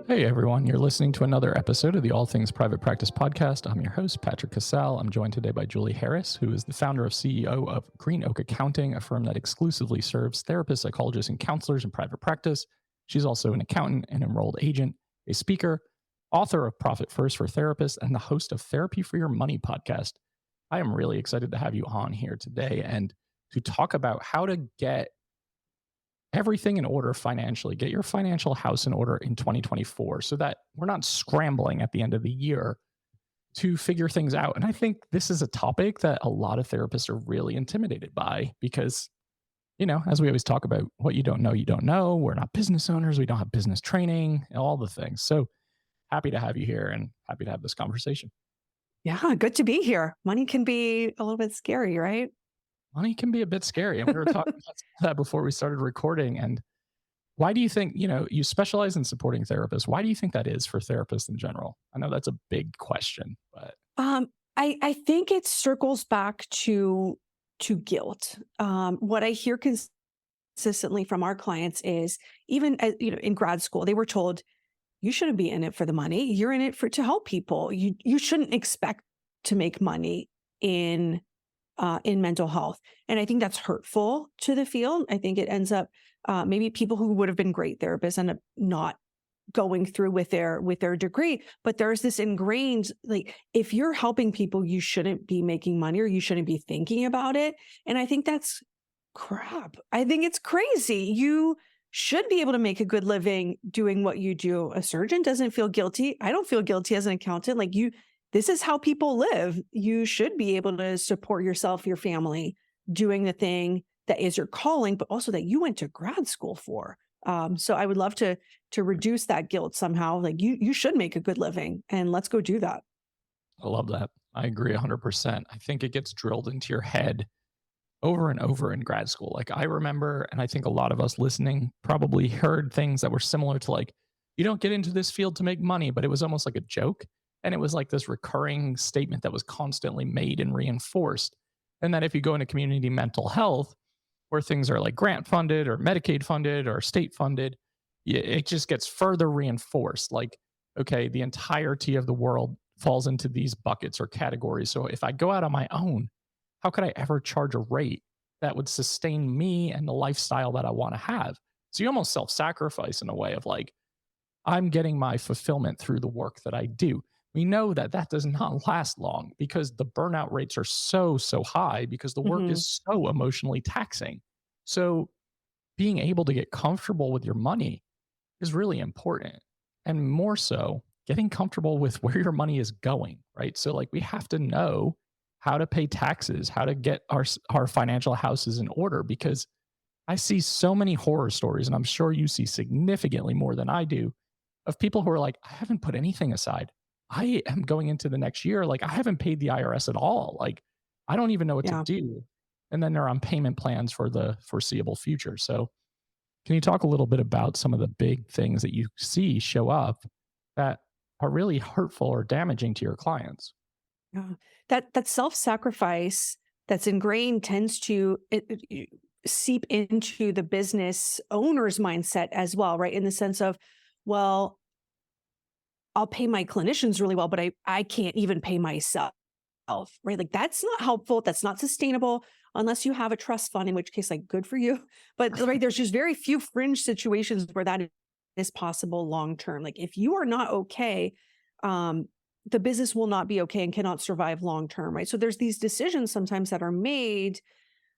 Hey everyone, you're listening to another episode of the All Things Private Practice podcast. I'm your host, Patrick.Casale. I'm joined today by Julie Harris, who is the founder and CEO of GreenOak Accounting, a firm that exclusively serves therapists, psychologists, and counselors in private practice. She's also an accountant, an enrolled agent, a speaker, author of Profit First for Therapists, and the host of Therapy for Your Money podcast. I am really excited to have you on here today and to talk about how to get everything in order financially, get your financial house in order in 2024 so that we're not scrambling at the end of the year to figure things out. And I think this is a topic that a lot of therapists are really intimidated by because, as we always talk about, what you don't know, you don't know. We're not business owners. We don't have business training, all the things. So happy to have you here and happy to have this conversation. Yeah, good to be here. Money can be a little bit scary, right? Money can be a bit scary. And we were talking about that before we started recording. And why do you think, you specialize in supporting therapists? Why do you think that is for therapists in general? I know that's a big question, but Um, I think it circles back to guilt. What I hear consistently from our clients is even in grad school, they were told you shouldn't be in it for the money. You're in it to help people. You shouldn't expect to make money in mental health. And I think that's hurtful to the field. I think it ends up maybe people who would have been great therapists end up not going through with their degree. But there's this ingrained, like, if you're helping people, you shouldn't be making money or you shouldn't be thinking about it. And I think that's crap. I think it's crazy. You should be able to make a good living doing what you do. A surgeon doesn't feel guilty. I don't feel guilty as an accountant. This is how people live. You should be able to support yourself, your family, doing the thing that is your calling, but also that you went to grad school for. So I would love to reduce that guilt somehow. Like you should make a good living, and let's go do that. I love that. I agree 100%. I think it gets drilled into your head over and over in grad school. Like I remember, and I think a lot of us listening probably heard things that were similar to like, you don't get into this field to make money, but it was almost like a joke. And it was like this recurring statement that was constantly made and reinforced. And that if you go into community mental health, where things are like grant funded or Medicaid funded or state funded, it just gets further reinforced. Like, okay, the entirety of the world falls into these buckets or categories. So if I go out on my own, how could I ever charge a rate that would sustain me and the lifestyle that I want to have? So you almost self sacrifice in a way of like, I'm getting my fulfillment through the work that I do. We know that that does not last long because the burnout rates are so high because the work Mhm. is so emotionally taxing. So being able to get comfortable with your money is really important. And more so, getting comfortable with where your money is going, right? So like we have to know how to pay taxes, how to get our financial houses in order because I see so many horror stories and I'm sure you see significantly more than I do of people who are like, I haven't put anything aside. I am going into the next year. Like, I haven't paid the IRS at all. Like, I don't even know what to Yeah. do. And then they're on payment plans for the foreseeable future. So, can you talk a little bit about some of the big things that you see show up that are really hurtful or damaging to your clients? Yeah. That self-sacrifice that's ingrained tends to seep into the business owner's mindset as well, right? In the sense of, well, I'll pay my clinicians really well, but I can't even pay myself, right? Like that's not helpful. That's not sustainable unless you have a trust fund, in which case, like, good for you. But right, there's just very few fringe situations where that is possible long term. Like if you are not okay, um, the business will not be okay and cannot survive long term, right? So there's these decisions sometimes that are made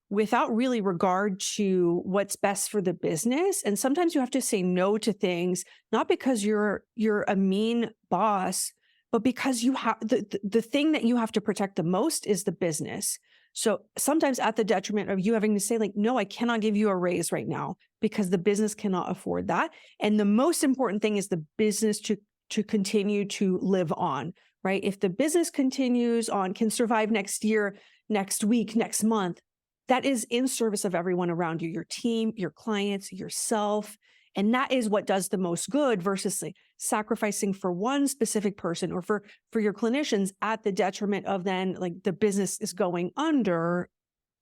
without really regard to what's best for the business. And sometimes you have to say no to things, not because you're a mean boss, but because you have the thing that you have to protect the most is the business. So sometimes at the detriment of you having to say, like, no, I cannot give you a raise right now because the business cannot afford that. And the most important thing is the business to continue to live on, right? If the business continues on, can survive next year, next week, next month, that is in service of everyone around you, your team, your clients, yourself. And that is what does the most good versus like sacrificing for one specific person or for your clinicians at the detriment of then like the business is going under.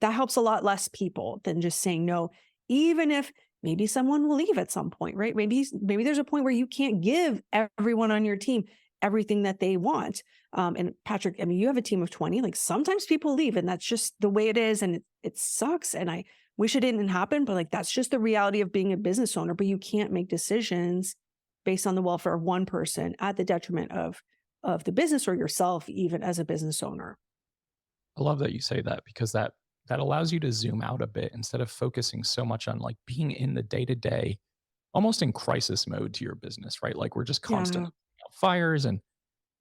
That helps a lot less people than just saying no, even if maybe someone will leave at some point, right? Maybe there's a point where you can't give everyone on your team everything that they want. And Patrick, I mean, you have a team of 20. Like sometimes people leave, and that's just the way it is, and it sucks. And I wish it didn't happen, but like that's just the reality of being a business owner. But you can't make decisions based on the welfare of one person at the detriment of the business or yourself, even as a business owner. I love that you say that because that allows you to zoom out a bit instead of focusing so much on like being in the day to day, almost in crisis mode to your business, right? Like we're just Yeah. constantly putting out fires and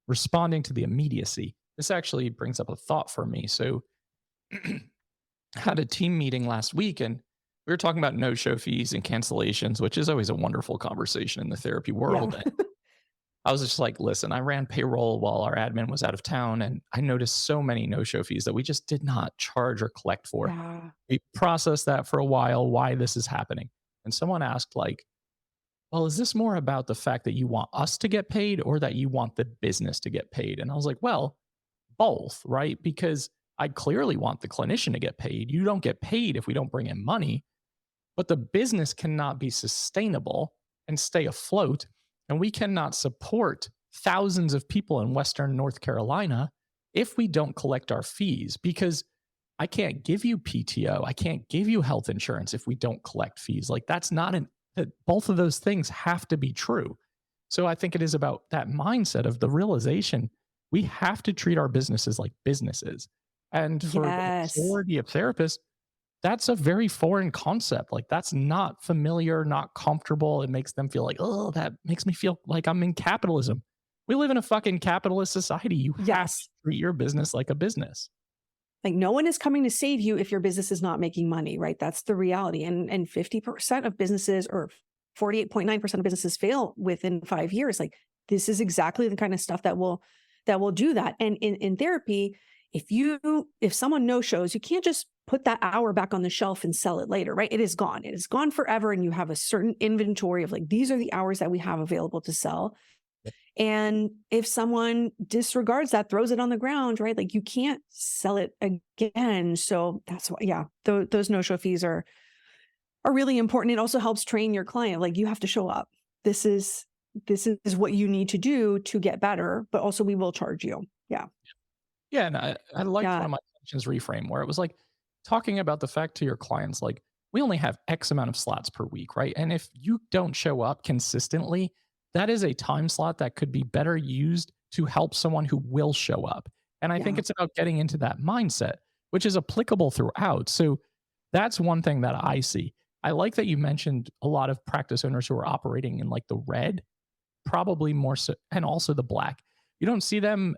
responding to the immediacy. This actually brings up a thought for me. So, had a team meeting last week and we were talking about no show fees and cancellations, which is always a wonderful conversation in the therapy Yeah. world. I was just like, listen, I ran payroll while our admin was out of town, and I noticed so many no show fees that we just did not charge or collect for. Yeah. We processed that for a while, why this is happening. And someone asked, like, well, is this more about the fact that you want us to get paid or that you want the business to get paid? And I was like, well, both, right? Because I clearly want the clinician to get paid. You don't get paid if we don't bring in money, but the business cannot be sustainable and stay afloat. And we cannot support thousands of people in Western North Carolina if we don't collect our fees because I can't give you PTO. I can't give you health insurance if we don't collect fees. Like that's not both of those things have to be true. So I think it is about that mindset of the realization we have to treat our businesses like businesses. And for the Yes. majority of therapists, that's a very foreign concept. Like that's not familiar, not comfortable. It makes them feel like, oh, that makes me feel like I'm in capitalism. We live in a fucking capitalist society. You have to Yes. treat your business like a business. Like no one is coming to save you if your business is not making money, right? That's the reality. And 50% of businesses or 48.9% of businesses fail within 5 years. Like this is exactly the kind of stuff that will do that. And in therapy, if someone no shows, you can't just put that hour back on the shelf and sell it later, right? It is gone. It is gone forever. And you have a certain inventory of like, these are the hours that we have available to sell. And if someone disregards that, throws it on the ground, right? Like you can't sell it again. So that's why, yeah, those no-show fees are really important. It also helps train your client. Like you have to show up. This is what you need to do to get better, but also we will charge you. Yeah. Yeah. And I liked one Yeah. of my sessions reframe where it was like talking about the fact to your clients, like, we only have X amount of slots per week, right? And if you don't show up consistently, that is a time slot that could be better used to help someone who will show up. And I think Yeah. it's about getting into that mindset, which is applicable throughout. So that's one thing that I see. I like that you mentioned a lot of practice owners who are operating in like the red, probably more so, and also the black. You don't see them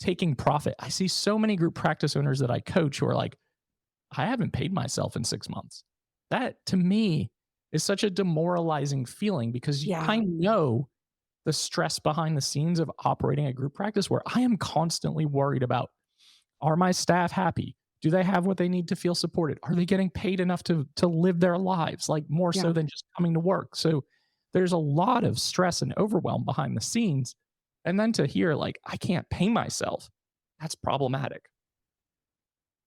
taking profit. I see so many group practice owners that I coach who are like, I haven't paid myself in 6 months. That to me is such a demoralizing feeling because I Yeah. know the stress behind the scenes of operating a group practice where I am constantly worried about, are my staff happy? Do they have what they need to feel supported? Are they getting paid enough to live their lives, like more so Yeah. than just coming to work? So there's a lot of stress and overwhelm behind the scenes. And then to hear like I can't pay myself, that's problematic.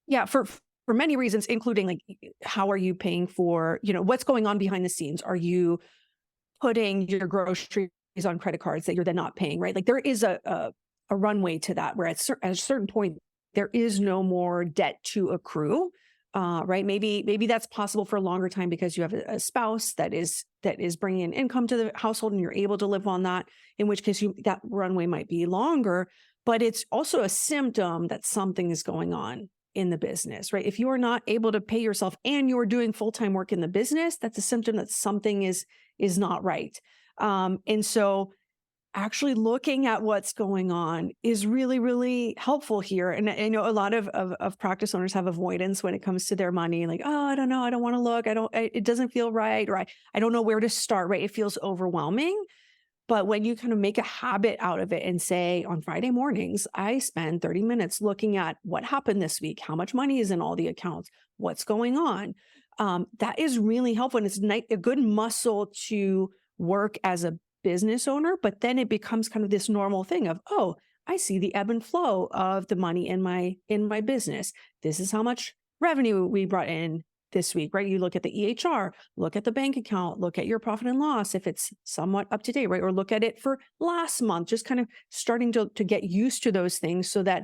Yeah. For many reasons, including like how are you paying for, what's going on behind the scenes? Are you putting your groceries on credit cards that you're then not paying, right? Like there is a runway to that where at a certain point there is no more debt to accrue, right? Maybe that's possible for a longer time because you have a spouse that is bringing in income to the household and you're able to live on that. In which case, that runway might be longer, but it's also a symptom that something is going on in the business, right? If you are not able to pay yourself and you're doing full-time work in the business, that's a symptom that something is not right. And so actually looking at what's going on is really, really helpful here. And I know a lot of practice owners have avoidance when it comes to their money, like, oh, I don't know, I don't want to look, it doesn't feel right, or I don't know where to start, right? It feels overwhelming. But when you kind of make a habit out of it and say, on Friday mornings, I spend 30 minutes looking at what happened this week, how much money is in all the accounts, what's going on. That is really helpful. And it's a good muscle to work as a business owner, but then it becomes kind of this normal thing of, oh, I see the ebb and flow of the money in my business. This is how much revenue we brought in this week, right? You look at the EHR, look at the bank account, look at your profit and loss if it's somewhat up to date, right? Or look at it for last month, just kind of starting to get used to those things so that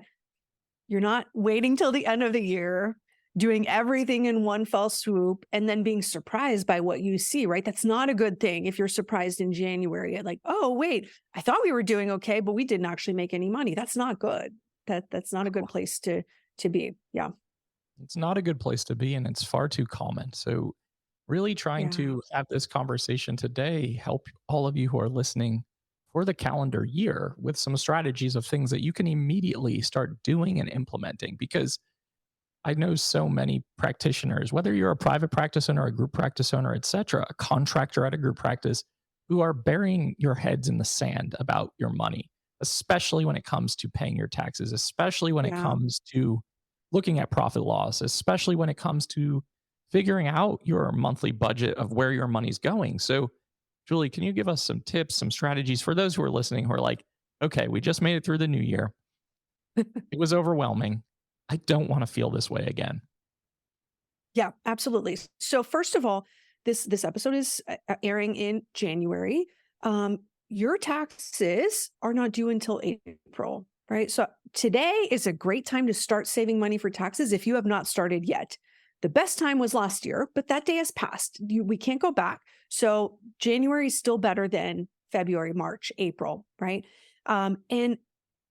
you're not waiting till the end of the year, doing everything in one fell swoop, and then being surprised by what you see, right? That's not a good thing if you're surprised in January. Like, oh, wait, I thought we were doing okay, but we didn't actually make any money. That's not good. That's not a good place to be. Yeah. It's not a good place to be, and it's far too common. So, really trying Yeah. to have this conversation today help all of you who are listening for the calendar year with some strategies of things that you can immediately start doing and implementing. Because I know so many practitioners, whether you're a private practice owner, a group practice owner, et cetera, a contractor at a group practice, who are burying your heads in the sand about your money, especially when it comes to paying your taxes, especially when it Yeah. comes to looking at profit loss, especially when it comes to figuring out your monthly budget of where your money's going. So, Julie, can you give us some tips, some strategies for those who are listening who are like, okay, we just made it through the new year. It was overwhelming. I don't want to feel this way again. Yeah, absolutely. So first of all, this episode is airing in January. Your taxes are not due until April, right? So today is a great time to start saving money for taxes if you have not started yet. The best time was last year, but that day has passed. We can't go back. So January is still better than February, March, April, right? And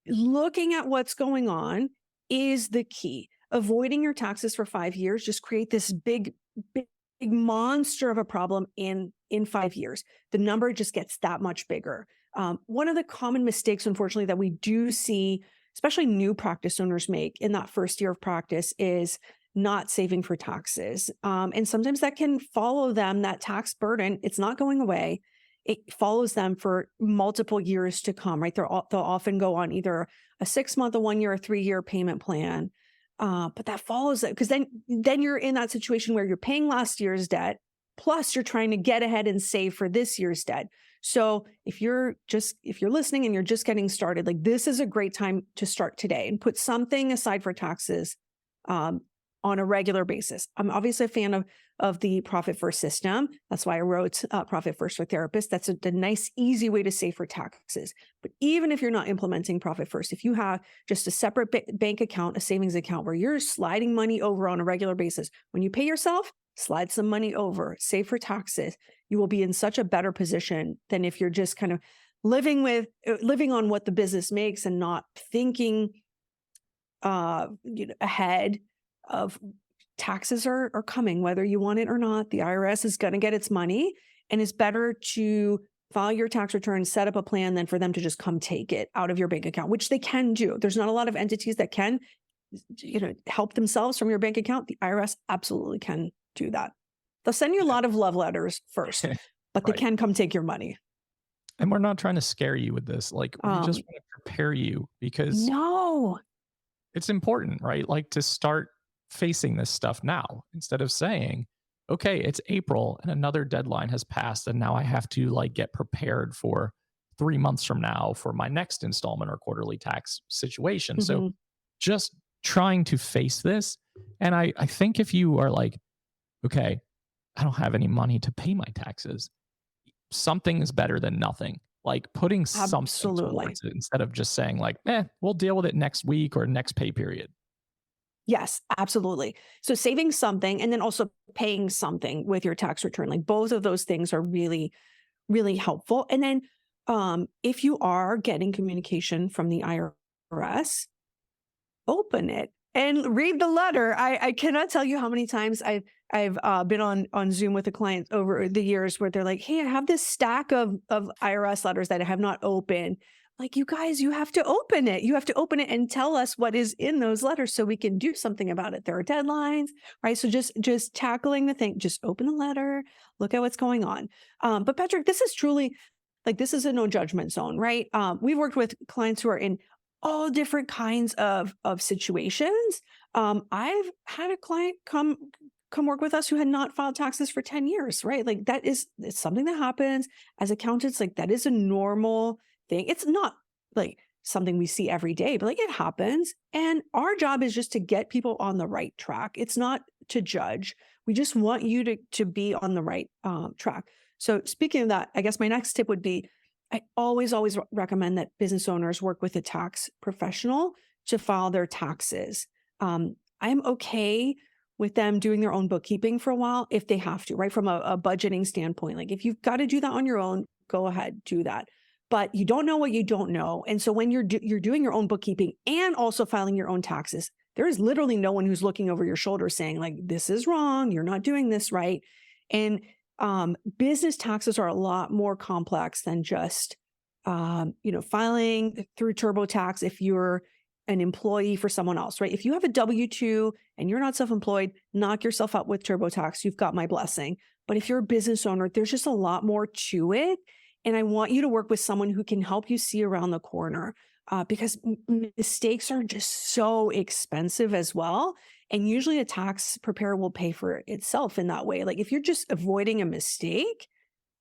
looking at what's going on is the key. Avoiding your taxes for 5 years just create this big monster of a problem in 5 years. The number just gets that much bigger. One of the common mistakes, unfortunately, that we do see, especially new practice owners make in that first year of practice, is not saving for taxes. And sometimes that can follow them, that tax burden. It's not going away. It follows them for multiple years to come, right? They'll often go on either a 6-month, a 1 year, a 3-year payment plan. But that follows it because then you're in that situation where you're paying last year's debt, plus you're trying to get ahead and save for this year's debt. So if you're listening and you're just getting started, like this is a great time to start today and put something aside for taxes on a regular basis. I'm obviously a fan of the Profit First system. That's why I wrote Profit First for Therapists. That's a nice, easy way to save for taxes. But even if you're not implementing Profit First, if you have just a separate bank account, a savings account where you're sliding money over on a regular basis, when you pay yourself, slide some money over, save for taxes, you will be in such a better position than if you're just kind of living on what the business makes and not thinking ahead of taxes are coming, whether you want it or not. The IRS is going to get its money, and it's better to file your tax return, set up a plan than for them to just come take it out of your bank account, which they can do. There's not a lot of entities that can, help themselves from your bank account. The IRS absolutely can do that. They'll send you a lot of love letters first, but they Right. can come take your money. And we're not trying to scare you with this. Like, we just want to prepare you because No. it's important, right? Like, to start facing this stuff now instead of saying, okay, it's April and another deadline has passed. And now I have to like get prepared for 3 months from now for my next installment or quarterly tax situation. So Mhm. just trying to face this. And I think if you are like, okay, I don't have any money to pay my taxes, something is better than nothing. Like putting something Absolutely. towards it instead of just saying like, we'll deal with it next week or next pay period. Yes, absolutely. So saving something and then also paying something with your tax return, like both of those things are really, really helpful. And then if you are getting communication from the IRS, open it and read the letter. I cannot tell you how many times I've been on Zoom with a client over the years where they're like, "Hey, I have this stack of IRS letters that I have not opened." Like, you guys, you have to open it. You have to open it and tell us what is in those letters so we can do something about it. There are deadlines, right? So just tackling the thing, just open the letter, look at what's going on. But Patrick, this is truly like this is a no judgment zone, right? We've worked with clients who are in all different kinds of situations. I've had a client come work with us who had not filed taxes for 10 years, right? Like it's something that happens as accountants, like that is a normal thing. It's not like something we see every day, but like it happens. And our job is just to get people on the right track. It's not to judge. We just want you to be on the right track. So speaking of that, I guess my next tip would be, I always recommend that business owners work with a tax professional to file their taxes. I'm okay with them doing their own bookkeeping for a while if they have to, right? From a budgeting standpoint, like if you've got to do that on your own, go ahead, do that. But you don't know what you don't know, and so when you're doing your own bookkeeping and also filing your own taxes, there is literally no one who's looking over your shoulder saying like, "This is wrong. You're not doing this right." And business taxes are a lot more complex than just filing through TurboTax if you're an employee for someone else, right? If you have a W-2 and you're not self-employed, knock yourself out with TurboTax. You've got my blessing. But if you're a business owner, there's just a lot more to it. And I want you to work with someone who can help you see around the corner because mistakes are just so expensive as well. And usually a tax preparer will pay for itself in that way. Like if you're just avoiding a mistake,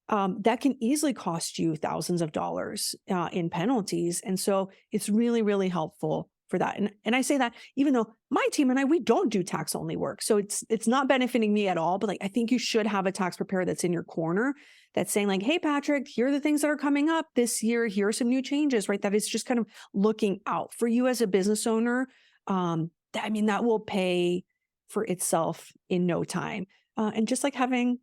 that can easily cost you thousands of dollars in penalties. And so it's really, really helpful for that. And I say that even though my team and I, we don't do tax only work. So it's not benefiting me at all. But like, I think you should have a tax preparer that's in your corner that's saying like, hey, Patrick, here are the things that are coming up this year. Here are some new changes, right? That is just kind of looking out for you as a business owner. That will pay for itself in no time. And just like having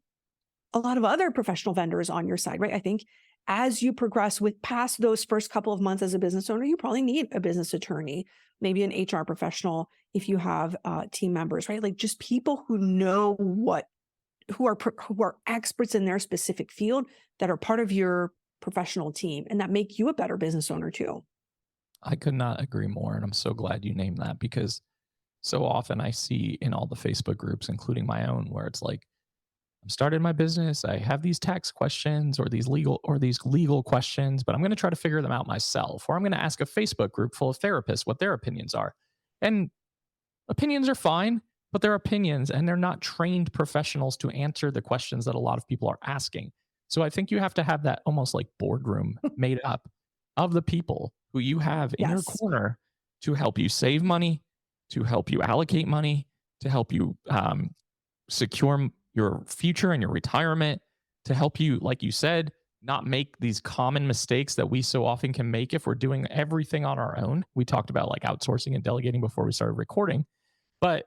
a lot of other professional vendors on your side, right? I think as you progress with past those first couple of months as a business owner, you probably need a business attorney, maybe an HR professional if you have team members, right? Like just people who know who are experts in their specific field that are part of your professional team and that make you a better business owner too. I could not agree more. And I'm so glad you named that because so often I see in all the Facebook groups, including my own, where it's like, I'm starting my business. I have these tax questions or these legal questions, but I'm going to try to figure them out myself. Or I'm going to ask a Facebook group full of therapists what their opinions are. And opinions are fine, but they're opinions and they're not trained professionals to answer the questions that a lot of people are asking. So I think you have to have that almost like boardroom made up of the people who you have in your Yes. corner to help you save money, to help you allocate money, to help you secure your future and your retirement, to help you, like you said, not make these common mistakes that we so often can make if we're doing everything on our own. We talked about like outsourcing and delegating before we started recording, but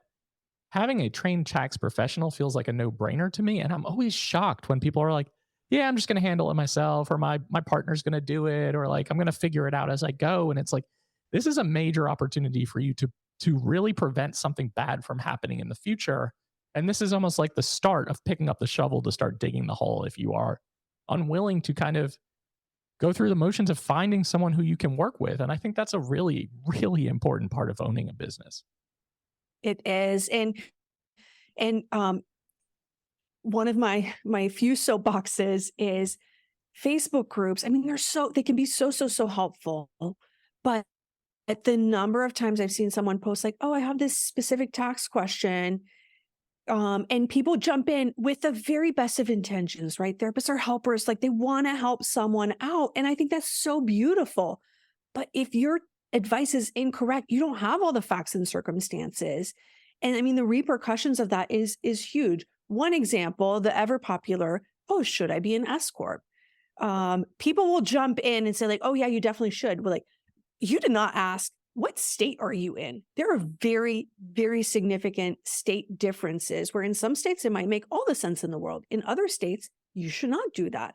having a trained tax professional feels like a no-brainer to me. And I'm always shocked when people are like, yeah, I'm just going to handle it myself, or my partner's going to do it, or like I'm going to figure it out as I go. And it's like, this is a major opportunity for you to really prevent something bad from happening in the future. And this is almost like the start of picking up the shovel to start digging the hole if you are unwilling to kind of go through the motions of finding someone who you can work with. And I think that's a really, really important part of owning a business. It is. And one of my few soapboxes is Facebook groups. I mean, they can be so helpful, but at the number of times I've seen someone post like, "Oh, I have this specific tax question," and people jump in with the very best of intentions, right? Therapists are helpers, like they want to help someone out, and I think that's so beautiful. But if your advice is incorrect, you don't have all the facts and circumstances. And I mean, the repercussions of that is huge. One example, the ever popular, oh, should I be an S corp? People will jump in and say like, oh yeah, you definitely should. But like, you did not ask, what state are you in? There are very, very significant state differences where in some states it might make all the sense in the world. In other states, you should not do that.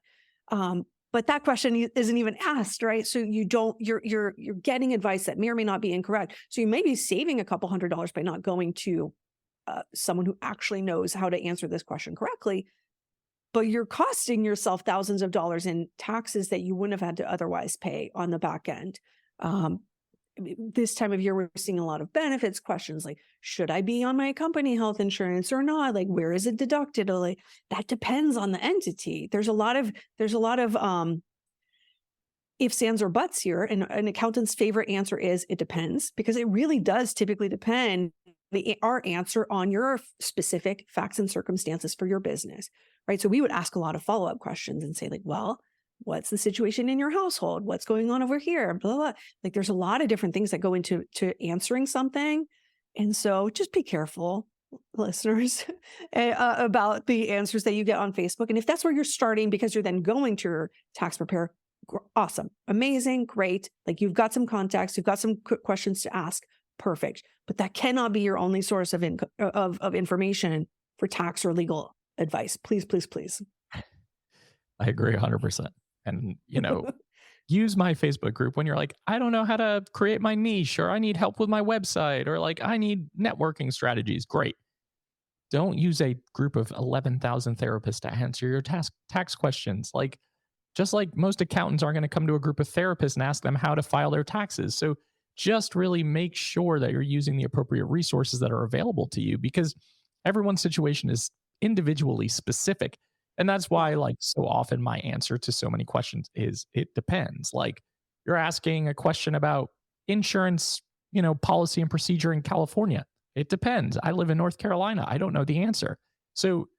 But that question isn't even asked, right? So you're getting advice that may or may not be incorrect. So you may be saving a couple $100s by not going to someone who actually knows how to answer this question correctly, but you're costing yourself thousands of dollars in taxes that you wouldn't have had to otherwise pay on the back end. This time of year, we're seeing a lot of benefits questions like, should I be on my company health insurance or not? Like, where is it deducted? Or like, that depends on the entity. There's a lot of ifs, ands, or buts here. And an accountant's favorite answer is it depends, because it really does typically depend our answer on your specific facts and circumstances for your business, right? So we would ask a lot of follow-up questions and say like, well, what's the situation in your household? What's going on over here? Blah, blah. Like there's a lot of different things that go into answering something. And so just be careful listeners about the answers that you get on Facebook. And if that's where you're starting because you're then going to your tax preparer, awesome, amazing, great. Like you've got some contacts, you've got some quick questions to ask, perfect. But that cannot be your only source of of information for tax or legal advice. Please, please, please. I agree 100%. And, use my Facebook group when you're like, I don't know how to create my niche, or I need help with my website, or like I need networking strategies. Great. Don't use a group of 11,000 therapists to answer your tax questions. Like, just like most accountants aren't going to come to a group of therapists and ask them how to file their taxes. So just really make sure that you're using the appropriate resources that are available to you, because everyone's situation is individually specific. And that's why, like, so often my answer to so many questions is it depends. Like, you're asking a question about insurance, policy and procedure in California. It depends. I live in North Carolina. I don't know the answer. So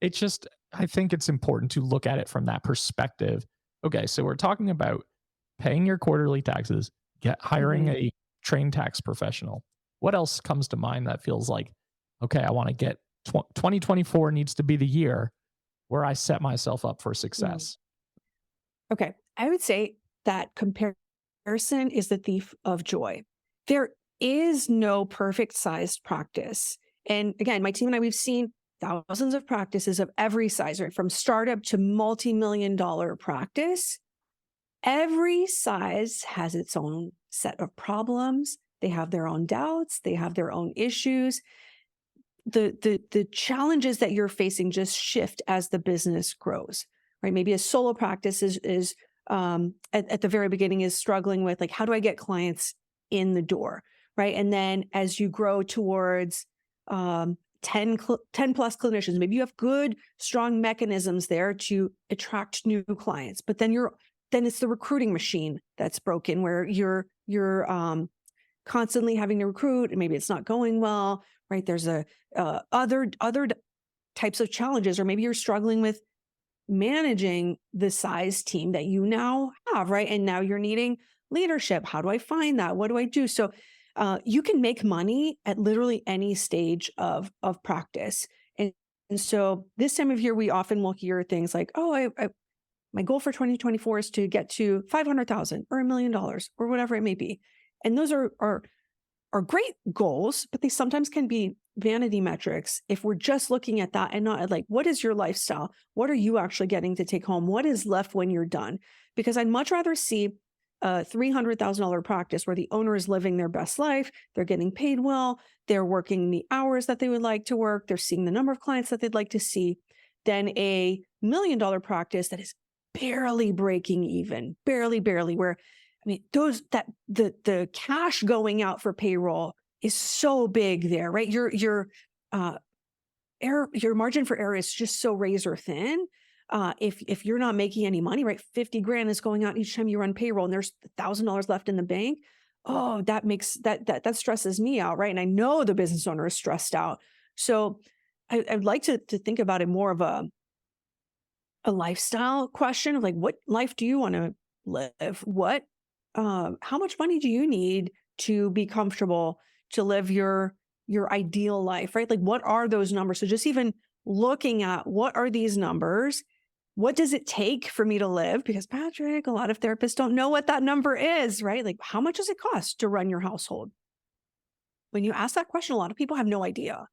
it's just, I think it's important to look at it from that perspective. Okay, so we're talking about paying your quarterly taxes, hiring Mhm. a trained tax professional. What else comes to mind that feels like, okay, I want to get 2024 needs to be the year where I set myself up for Mm. success? Okay. I would say that comparison is the thief of joy. There is no perfect sized practice. And again, my team and I, we've seen thousands of practices of every size, right? From startup to multi-million dollar practice. Every size has its own set of problems. They have their own doubts. They have their own issues. The challenges that you're facing just shift as the business grows, right? Maybe a solo practice is at the very beginning is struggling with like, how do I get clients in the door, right? And then as you grow towards 10 plus clinicians, maybe you have good, strong mechanisms there to attract new clients, but then it's the recruiting machine that's broken where you're constantly having to recruit and maybe it's not going well, right? There's other types of challenges, or maybe you're struggling with managing the size team that you now have, right? And now you're needing leadership. How do I find that? What do I do? So you can make money at literally any stage of practice. And so this time of year, we often will hear things like, "Oh, my goal for 2024 is to get to 500,000 or $1 million or whatever it may be." And those are great goals, but they sometimes can be vanity metrics if we're just looking at that and not at like, what is your lifestyle? What are you actually getting to take home? What is left when you're done? Because I'd much rather see a $300,000 practice where the owner is living their best life, they're getting paid well, they're working the hours that they would like to work, they're seeing the number of clients that they'd like to see, than a $1 million practice that is barely breaking even, barely, where I mean, those that the cash going out for payroll is so big there, right? Uh your margin for error is just so razor thin. If you're not making any money, right? 50 grand is going out each time you run payroll and there's $1,000 left in the bank. Oh, that makes that stresses me out, right? And I know the business owner is stressed out. So I'd like to think about it more of a lifestyle question of like, what life do you want to live? How much money do you need to be comfortable to live your ideal life, right? Like, what are those numbers? So just even looking at what are these numbers? What does it take for me to live? Because Patrick, a lot of therapists don't know what that number is, right? Like, how much does it cost to run your household? When you ask that question, a lot of people have no idea.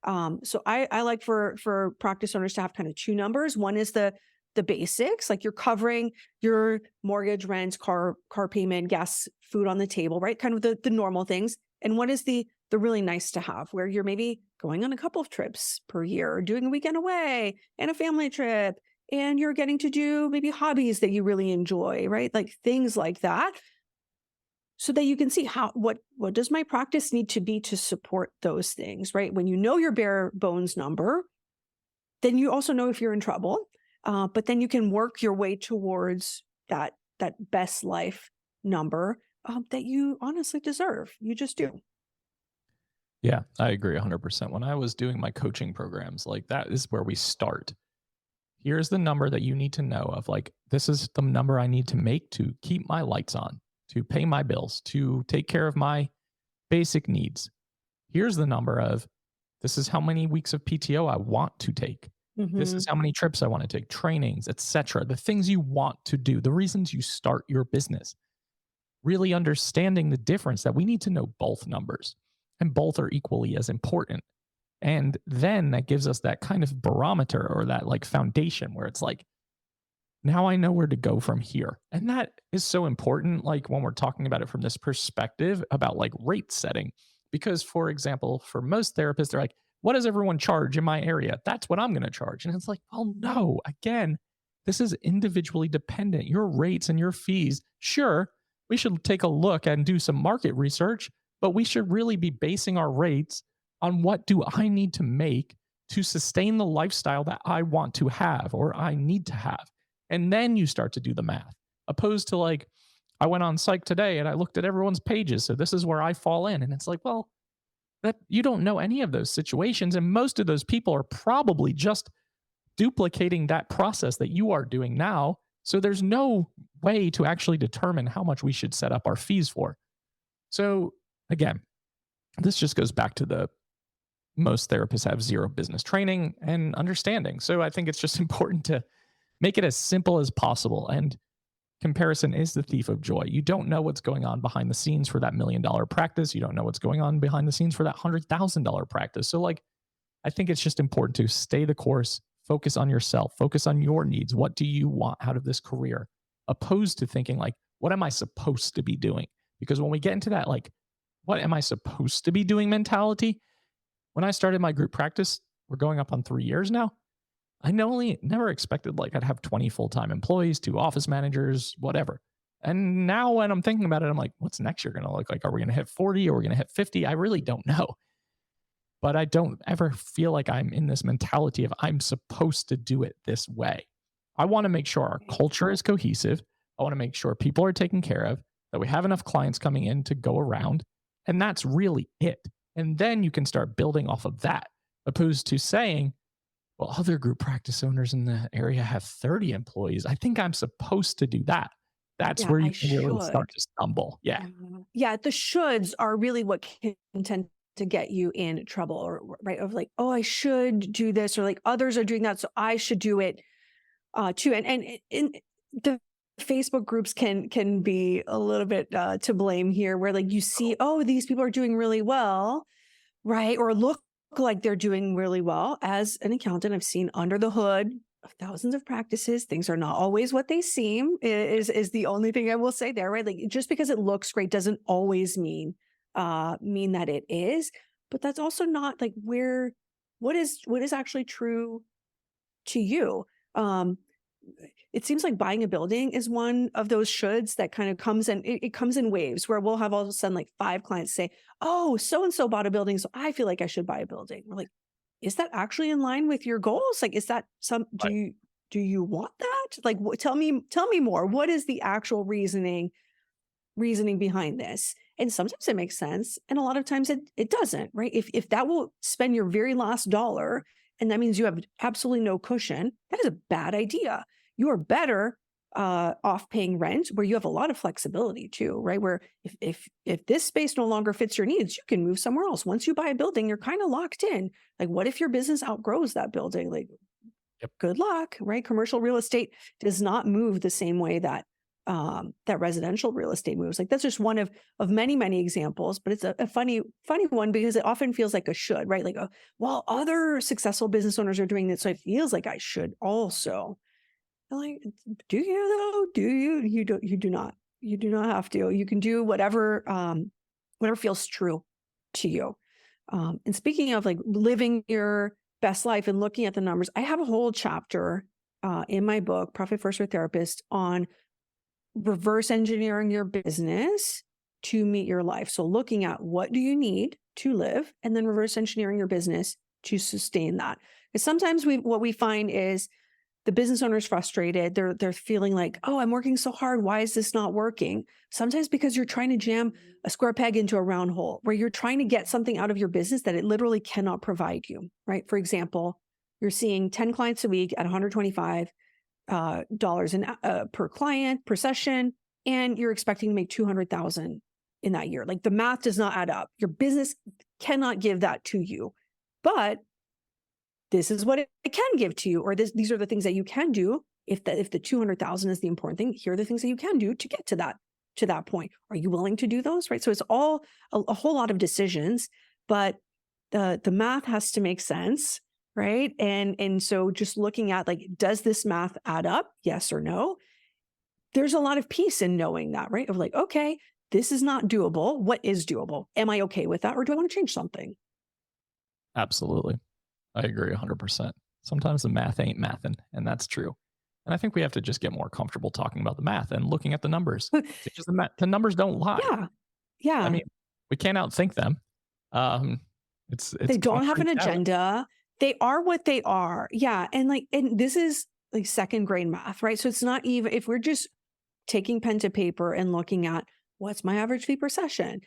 So I like for practice owners to have kind of two numbers. One is the basics, like you're covering your mortgage, rent, car payment, gas, food on the table, right? Kind of the normal things. And what is the really nice to have, where you're maybe going on a couple of trips per year, or doing a weekend away and a family trip, and you're getting to do maybe hobbies that you really enjoy, right? Like things like that, so that you can see what does my practice need to be to support those things, right? When you know your bare bones number, then you also know if you're in trouble, but then you can work your way towards that best life number that you honestly deserve. You just do. Yeah, I agree 100%. When I was doing my coaching programs, like that is where we start. Here's the number that you need to know of, like, this is the number I need to make to keep my lights on, to pay my bills, to take care of my basic needs. Here's the number of This is how many weeks of PTO I want to take. This is Mhm. how many trips I want to take, trainings, etc. The things you want to do, the reasons you start your business. Really understanding the difference that we need to know both numbers and both are equally as important. And then that gives us that kind of barometer or that like foundation where it's like, now I know where to go from here. And that is so important, like when we're talking about it from this perspective about like rate setting. Because, for example, for most therapists, they're like, what does everyone charge in my area? That's what I'm going to charge. And it's like, well, no, again, this is individually dependent. Your rates and your fees, sure, we should take a look and do some market research, but we should really be basing our rates on what do I need to make to sustain the lifestyle that I want to have or I need to have. And then you start to do the math, opposed to like, I went on Psych today and I looked at everyone's pages. So this is where I fall in. And it's like, well, that you don't know any of those situations. And most of those people are probably just duplicating that process that you are doing now. So there's no way to actually determine how much we should set up our fees for. So again, this just goes back to the most therapists have zero business training and understanding. So I think it's just important to make it as simple as possible. And comparison is the thief of joy. You don't know what's going on behind the scenes for that $1 million practice. You don't know what's going on behind the scenes for that $100,000 practice. So, like, I think it's just important to stay the course, focus on yourself, focus on your needs. What do you want out of this career? Opposed to thinking, like, what am I supposed to be doing? Because when we get into that, like, what am I supposed to be doing mentality? When I started my group practice, we're going up on 3 years now. I never expected like I'd have 20 full-time employees, 2 office managers, whatever. And now when I'm thinking about it, I'm like, what's next year going to look like? Are we going to hit 40? Are we going to hit 50? I really don't know. But I don't ever feel like I'm in this mentality of I'm supposed to do it this way. I want to make sure our culture is cohesive. I want to make sure people are taken care of, that we have enough clients coming in to go around. And that's really it. And then you can start building off of that, opposed to saying, well, other group practice owners in the area have 30 employees. I think I'm supposed to do that. That's Yeah, where you I can really start should. to stumble. Yeah. Yeah. Yeah, the shoulds are really what can tend to get you in trouble or right of like, oh, I should do this, or like others are doing that, so I should do it too. And the Facebook groups can be a little bit to blame here, where like you see, oh, these people are doing really well, right? Or look like they're doing really well. As an accountant, I've seen under the hood of thousands of practices. Things are not always what they seem, is the only thing I will say there, right? Like just because it looks great doesn't always mean that it is. But that's also not like where what is actually true to you. Um, it seems like buying a building is one of those shoulds that kind of comes in, it comes in waves where we'll have all of a sudden like 5 clients say, oh, so and so bought a building, so I feel like I should buy a building. We're like, is that actually in line with your goals? Like, is that some, Right. do you want that? Like, tell me more. What is the actual reasoning behind this? And sometimes it makes sense. And a lot of times it doesn't, right? If that will spend your very last dollar, and that means you have absolutely no cushion, that is a bad idea. You are better off paying rent where you have a lot of flexibility too, right? Where if this space no longer fits your needs, you can move somewhere else. Once you buy a building, you're kind of locked in. Like, what if your business outgrows that building? Like, Yep. good luck, right? Commercial real estate does not move the same way that that residential real estate moves. Like that's just one of many examples, but it's a funny one because it often feels like a should, right? Like, well, other successful business owners are doing this, so it feels like I should also. I'm like, do you though? Do you? You do not have to. You can do whatever feels true to you. And speaking of like living your best life and looking at the numbers, I have a whole chapter in my book, Profit First for Therapists, on reverse engineering your business to meet your life. So looking at what do you need to live, and then reverse engineering your business to sustain that. Because sometimes what we find is the business owner is frustrated. They're feeling like, oh, I'm working so hard. Why is this not working? Sometimes because you're trying to jam a square peg into a round hole, where you're trying to get something out of your business that it literally cannot provide you, right? For example, you're seeing 10 clients a week at 125 dollars per client per session, and you're expecting to make 200,000 in that year. Like the math does not add up. Your business cannot give that to you. but this is what it can give to you, or these are the things that you can do. If the 200,000 is the important thing, here are the things that you can do to get to that point. Are you willing to do those? Right. So it's all a whole lot of decisions, but the math has to make sense. Right. And so just looking at, like, does this math add up? Yes or no? There's a lot of peace in knowing that, right? Of like, okay, this is not doable. What is doable? Am I okay with that? Or do I want to change something? Absolutely. I agree 100%. Sometimes the math ain't mathin', and that's true. And I think we have to just get more comfortable talking about the math and looking at the numbers, because the numbers don't lie. Yeah. I Yeah. mean, we can't outthink them. Um, it's They don't have an concrete data. agenda. They are what they are. Yeah. And this is like second grade math, right? So it's not even, if we're just taking pen to paper and looking at what's my average fee per session.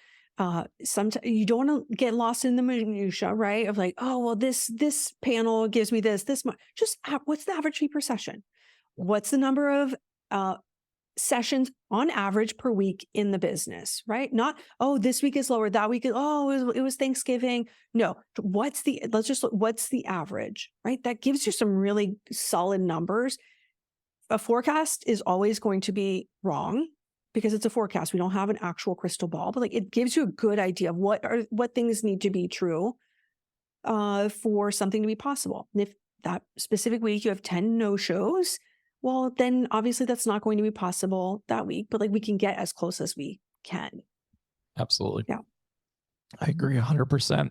Sometimes you don't want to get lost in the minutia, right? Of like, oh, well, this panel gives me this much. Just what's the average fee per session? What's the number of sessions on average per week in the business, right? Not, oh, this week is lower, that week is, oh, it was Thanksgiving. No, what's the average, right? That gives you some really solid numbers. A forecast is always going to be wrong because it's a forecast. We don't have an actual crystal ball, but like, it gives you a good idea of what things need to be true for something to be possible. And if that specific week you have 10 no-shows, well, then obviously that's not going to be possible that week, but like, we can get as close as we can. Absolutely. Yeah. I agree 100%.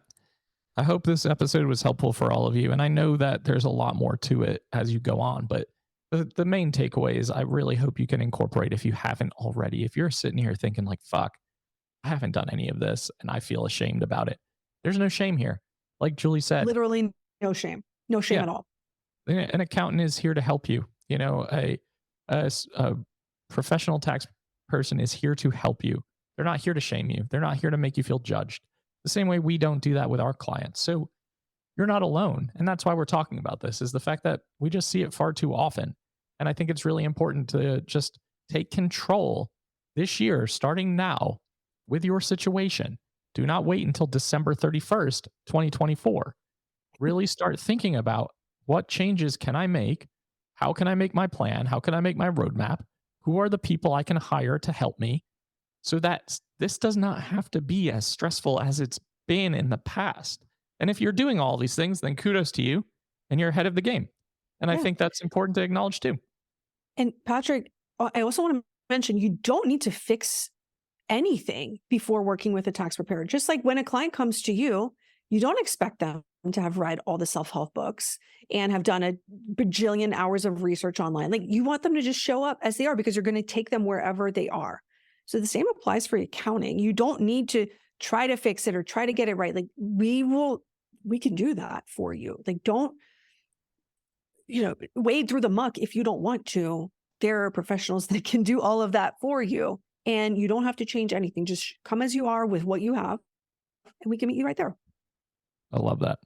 I hope this episode was helpful for all of you. And I know that there's a lot more to it as you go on, but the main takeaway is I really hope you can incorporate, if you haven't already. If you're sitting here thinking like, fuck, I haven't done any of this and I feel ashamed about it, there's no shame here. Like Julie said, Literally no shame. No shame at all. An accountant is here to help you. You know, a professional tax person is here to help you. They're not here to shame you. They're not here to make you feel judged. The same way we don't do that with our clients. So you're not alone. And that's why we're talking about this, is the fact that we just see it far too often. And I think it's really important to just take control this year, starting now, with your situation. Do not wait until December 31st, 2024. Really start thinking about, what changes can I make? How can I make my plan? How can I make my roadmap? Who are the people I can hire to help me, so that this does not have to be as stressful as it's been in the past? And if you're doing all these things, then kudos to you, and you're ahead of the game. And I think that's important to acknowledge too. And Patrick, I also want to mention, you don't need to fix anything before working with a tax preparer. Just like when a client comes to you, you don't expect them to have read all the self-help books and have done a bajillion hours of research online. Like, you want them to just show up as they are, because you're going to take them wherever they are. So the same applies for accounting. You don't need to try to fix it or try to get it right. Like, we can do that for you. Like, don't, wade through the muck if you don't want to. There are professionals that can do all of that for you, and you don't have to change anything. Just come as you are with what you have, and we can meet you right there. I love that.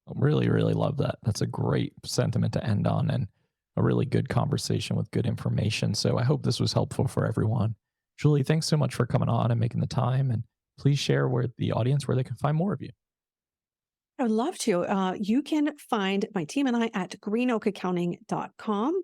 I really, really love that. That's a great sentiment to end on, and a really good conversation with good information. So I hope this was helpful for everyone. Julie, thanks so much for coming on and making the time. And please share with the audience where they can find more of you. I would love to. You can find my team and I at GreenOakAccounting.com.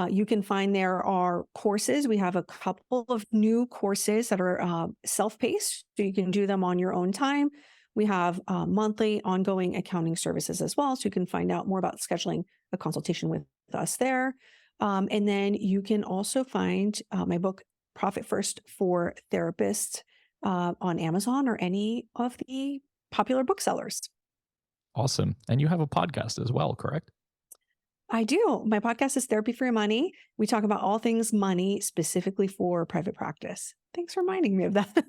You can find there are courses. We have a couple of new courses that are self-paced, so you can do them on your own time. We have monthly ongoing accounting services as well, so you can find out more about scheduling a consultation with us there. And then you can also find my book, Profit First for Therapists, on Amazon or any of the popular booksellers. Awesome. And you have a podcast as well, correct? I do. My podcast is Therapy for Your Money. We talk about all things money, specifically for private practice. Thanks for reminding me of that.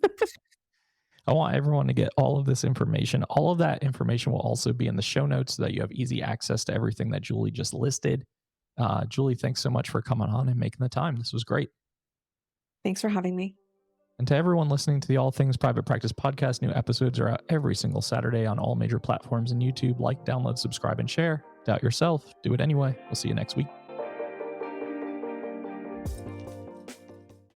I want everyone to get all of this information. All of that information will also be in the show notes, so that you have easy access to everything that Julie just listed. Julie, thanks so much for coming on and making the time. This was great. Thanks for having me. And to everyone listening to the All Things Private Practice podcast, new episodes are out every single Saturday on all major platforms and YouTube. Like, download, subscribe, and share. Doubt yourself. Do it anyway. We'll see you next week.